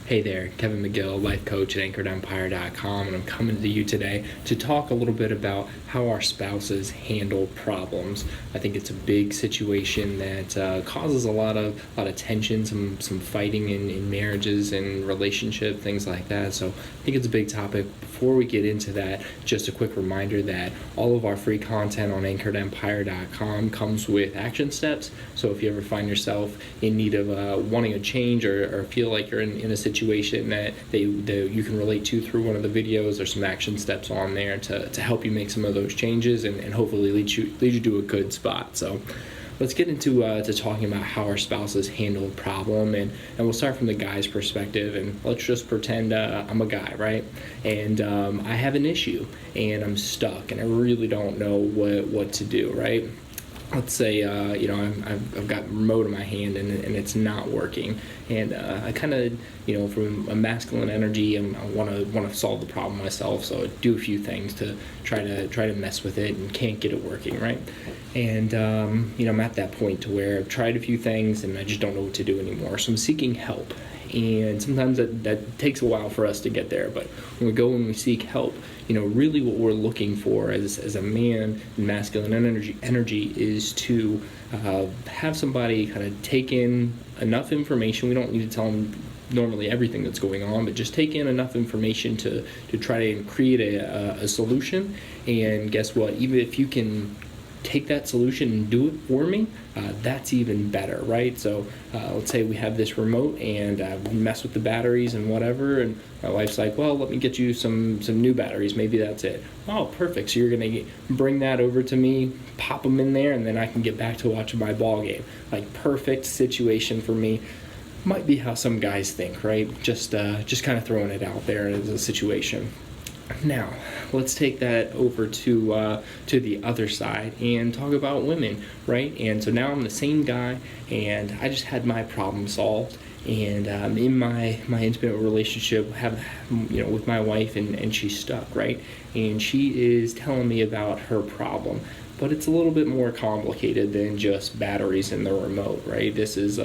Hey there, Kevin McGill, life coach at AnchoredEmpire.com, and I'm coming to you today to talk a little bit about how our spouses handle problems. I think it's a big situation that causes a lot of tension, some fighting in marriages and relationship, things like that. So I think it's a big topic. Before we get into that, just a quick reminder that all of our free content on AnchoredEmpire.com comes with action steps. So if you ever find yourself in need of wanting a change or feel like you're in a situation that you can relate to through one of the videos, there's some action steps on there to help you make some of those changes and hopefully lead you to a good spot. So let's get into to talking about how our spouses handle a problem, and we'll start from the guy's perspective, and let's just pretend I'm a guy, right? And I have an issue and I'm stuck and I really don't know what to do, right? Let's say I've got remote in my hand and it's not working, and I kind of from a masculine energy, I want to solve the problem myself, so I do a few things to try to mess with it and can't get it working, right? And I'm at that point to where I've tried a few things and I just don't know what to do anymore, so I'm seeking help. And sometimes that takes a while for us to get there, but when we go and we seek help, really what we're looking for as a man in masculine energy is to have somebody kind of take in enough information. We don't need to tell them normally everything that's going on, but just take in enough information to try to create a solution. And guess what? Even if you can take that solution and do it for me, that's even better, right? So let's say we have this remote and we mess with the batteries and whatever, and my wife's like, well, let me get you some new batteries, maybe that's it. Oh, perfect. So you're gonna bring that over to me, pop them in there, and then I can get back to watching my ball game. Like, perfect situation for me. Might be how some guys think, right? Just kind of throwing it out there as a situation. Now, let's take that over to the other side and talk about women, right? And so now I'm the same guy, and I just had my problem solved, and in my intimate relationship, with my wife, and she's stuck, right? And she is telling me about her problem. But it's a little bit more complicated than just batteries in the remote, right? This is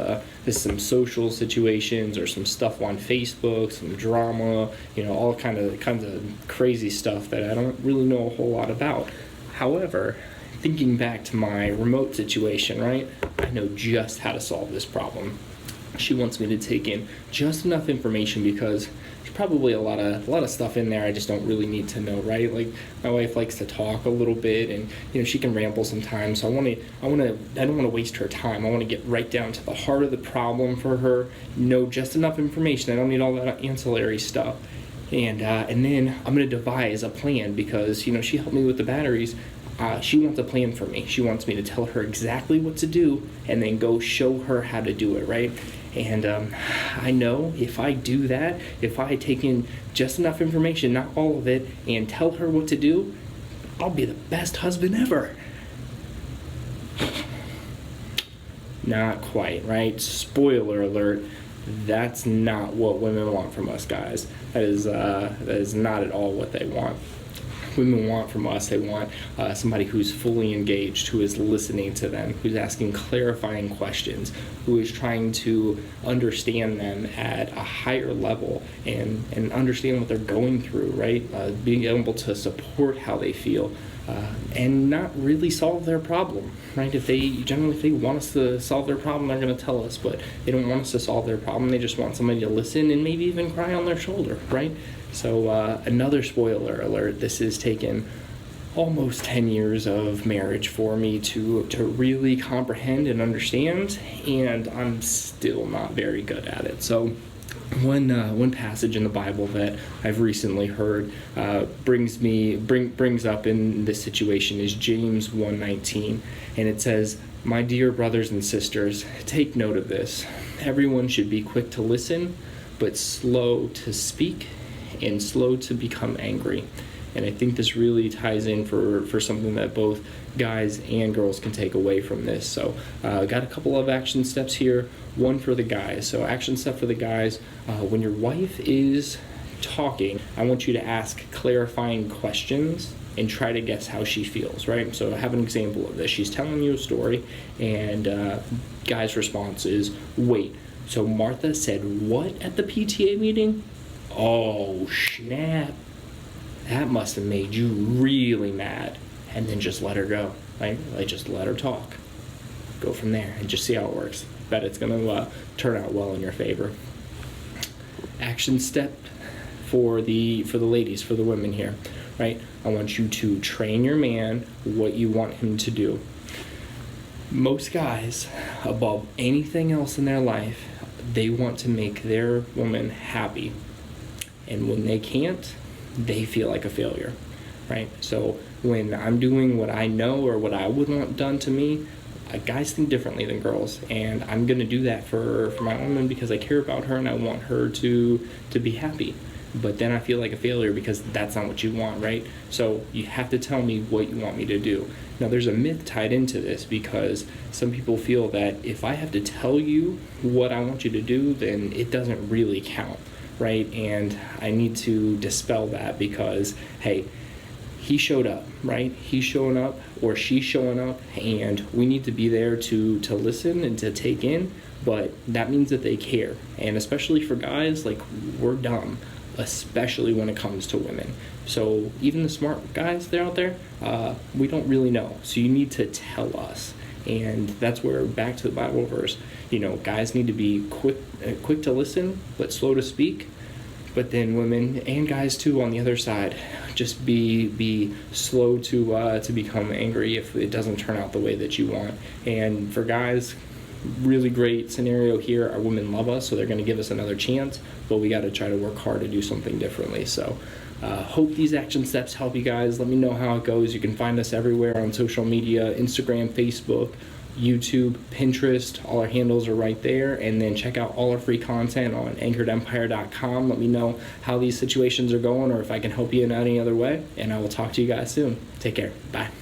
some social situations or some stuff on Facebook, some drama, all kinds of crazy stuff that I don't really know a whole lot about. However, thinking back to my remote situation, right? I know just how to solve this problem. She wants me to take in just enough information because there's probably a lot of stuff in there I just don't really need to know, right? Like, my wife likes to talk a little bit, and she can ramble sometimes. So I don't want to waste her time. I want to get right down to the heart of the problem for her. Know just enough information. I don't need all that ancillary stuff. And then I'm going to devise a plan because she helped me with the batteries. She wants a plan for me. She wants me to tell her exactly what to do and then go show her how to do it, right? And I know if I do that, if I take in just enough information, not all of it, and tell her what to do, I'll be the best husband ever. Not quite, right? Spoiler alert, that's not what women want from us, guys. That is not at all what they want. Women want from us, they want somebody who's fully engaged, who is listening to them, who's asking clarifying questions, who is trying to understand them at a higher level and understand what they're going through, right? Being able to support how they feel and not really solve their problem, right? If they want us to solve their problem, they're going to tell us, but they don't want us to solve their problem. They just want somebody to listen and maybe even cry on their shoulder, right? So another spoiler alert, this has taken almost 10 years of marriage for me to really comprehend and understand, and I'm still not very good at it. So one passage in the Bible that I've recently heard brings up in this situation is James 1:19, and it says, "My dear brothers and sisters, take note of this. Everyone should be quick to listen, but slow to speak and slow to become angry." And I think this really ties in for something that both guys and girls can take away from this. So got a couple of action steps here. One for the guys. So action step for the guys, when your wife is talking, I want you to ask clarifying questions and try to guess how she feels, right? So I have an example of this. She's telling you a story, and guy's response is, wait, So Martha said what at the PTA meeting? Oh, snap. That must have made you really mad. And then just let her go. Right? Like, just let her talk. Go from there and just see how it works. Bet it's going to turn out well in your favor. Action step for the ladies, for the women here, right? I want you to train your man what you want him to do. Most guys, above anything else in their life, they want to make their woman happy. And when they can't, they feel like a failure, right? So when I'm doing what I know or what I would want done to me, guys think differently than girls, and I'm going to do that for my woman because I care about her and I want her to be happy. But then I feel like a failure because that's not what you want, right? So you have to tell me what you want me to do. Now, there's a myth tied into this because some people feel that if I have to tell you what I want you to do, then it doesn't really count, right? And I need to dispel that because, hey, he showed up, right? He's showing up or she's showing up, and we need to be there to listen and to take in, but that means that they care. And especially for guys, like, we're dumb, especially when it comes to women. So even the smart guys that are out there, we don't really know. So you need to tell us. And that's where, back to the Bible verse, guys need to be quick to listen, but slow to speak. But then women and guys too, on the other side, just be slow to become angry if it doesn't turn out the way that you want. And for guys, really great scenario here. Our women love us, so they're going to give us another chance, but we got to try to work hard to do something differently. So hope these action steps help you guys. Let me know how it goes. You can find us everywhere on social media: Instagram, Facebook, YouTube, Pinterest. All our handles are right there. And then check out all our free content on anchoredempire.com. Let me know how these situations are going or if I can help you in any other way, and I will talk to you guys soon. Take care. Bye.